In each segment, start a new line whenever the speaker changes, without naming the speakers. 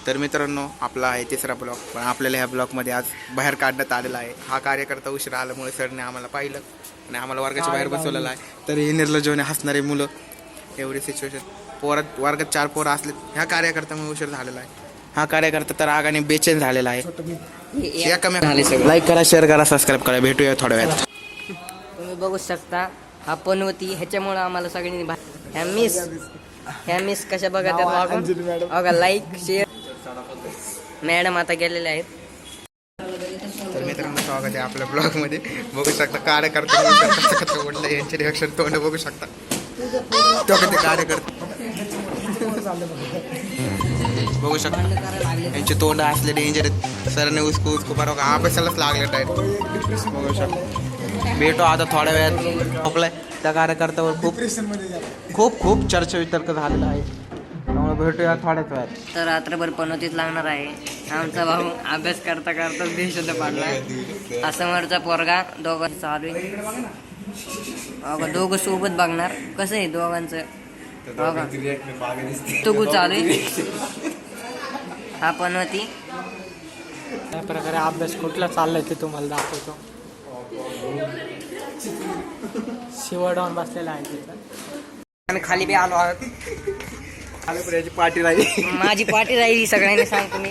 तर मित्रांनो, आपला आहे तिसरा ब्लॉग. पण आपल्याला ह्या ब्लॉगमध्ये आज बाहेर काढण्यात आलेला आहे. हा कार्यकर्ता उशीर आल्यामुळे सरने आम्हाला पाहिलं आणि आम्हाला वर्गाच्या बाहेर बसवलेला आहे. तर हे निर्लज्जपणे हसणारे मुलं, एवढी सिच्युएशन. वर्गात 4 पोरं असले, ह्या कार्यकर्त्यामुळे उशीर झालेला आहे. हा कार्यकर्ता तर रागाने बेचैन झालेला आहे. लाईक करा, शेअर करा, सबस्क्राईब करा. भेटूया थोड्या वेळात.
तुम्ही बघू शकता हा पनवती, ह्याच्यामुळं आम्हाला सगळ्यांनी ह्या मिस कशा बघा त्यात बघा. Like share. मॅडम आता गेलेल्या आहेत.
तर मित्रांनो, स्वागत आहे आपल्या ब्लॉगमध्ये. बघू शकता कार्यकर्ता ओढलं, यांचे रिॲक्शन तोंड बघू शकता. तो कधी कार्यकर्ता बघू शकता, यांचे तोंड असले डेंजर आहेत. सरने उसकू बरोबर अभ्यासालाच लागले डायरेक्ट. बघू शकता. भेटो आता थोड्या वेळात. आपलाय त्या कार्यकर्त्यावर खूप चर्चा वितर्क झालेला आहे. त्यामुळे भेटूया थोड्याच वेळात.
तर रात्रभर पनवतीत लागणार आहे. आमचा भाऊ अभ्यास करता बेशुद्ध पाडला. हा समोरचा पोरगा दोघं चालू आहे. दोघं सोबत बघणार कसं आहे दोघांचं. तो चालू आहे. हा पनवती
त्या प्रकारे अभ्यास कुठला चाललाय ते तुम्हाला दाखवतो. शिवडाऊन बसलेला आहे तिथं.
आम्ही खाली बी आलो आहोत.
पार्टी राहिली,
माझी पार्टी राहिली सगळ्यांनी सांगतो मी.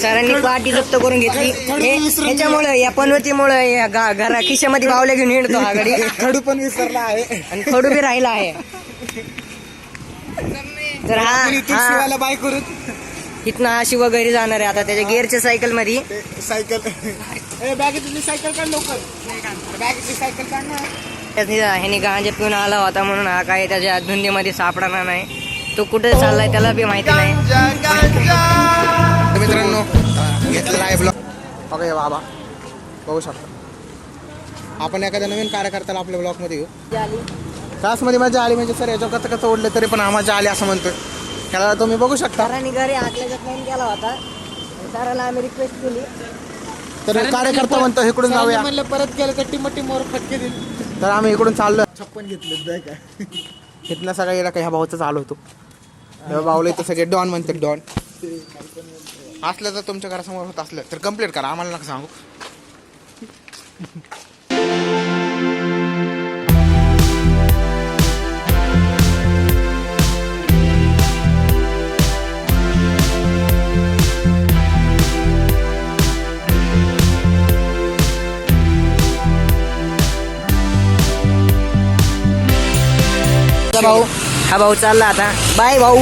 सरांनी पार्टी जप्त करून घेतली. ह्याच्यामुळे या पनवतीमुळे या घरा खिशामध्ये बावल्या घेऊन हिंडतो हा गडी.
खडू पण विसरला आहे
आणि खडू बी राहिला आहे. तर हा
बाय करून
इथनं हा शिव घरी जाणार आहे आता त्याच्या गिअरच्या सायकल मध्ये.
बॅगेतली सायकल काढ लवकर. बॅगेतली सायकल काढ ना.
ह्याने गांजा पिऊन आला होता म्हणून हा काय त्याच्या धुंदीमध्ये सापडणार नाही. तो कुठे चाललाय त्याला बी माहिती नाही.
मित्रांनो, घेतलेला आहे ब्लॉग. ओके बाबा, बघू शकता. आपण एखाद्या नवीन कार्यकर्त्याला आपल्या ब्लॉगमध्ये घेऊ. क्लासमध्ये मजा आली म्हणजे सर याच्यावर कसं ओढलं तरी पण मजा आली असं म्हणतोय. त्याला तुम्ही बघू शकता.
सरांनी घरी आखल्याचा प्लॅन केला होता. सराला आम्ही रिक्वेस्ट केली.
तर कार्यकर्ता म्हणतो इकडून जाऊया.
म्हणलं परत गेलं तर टिमोर फटके दिले.
तर आम्ही इकडून चाललो.
56 घेतले काय
इथनं सगळं येला काही ह्या भाऊचं चालू होतो. ह्या भाऊला इथं सगळे डॉन म्हणतात. डॉन असलं तर तुमच्या घरासमोर होत असलं तर कंप्लेंट करा, आम्हाला नका सांगू.
भाऊ हा भाऊ चालला आता. बाय भाऊ.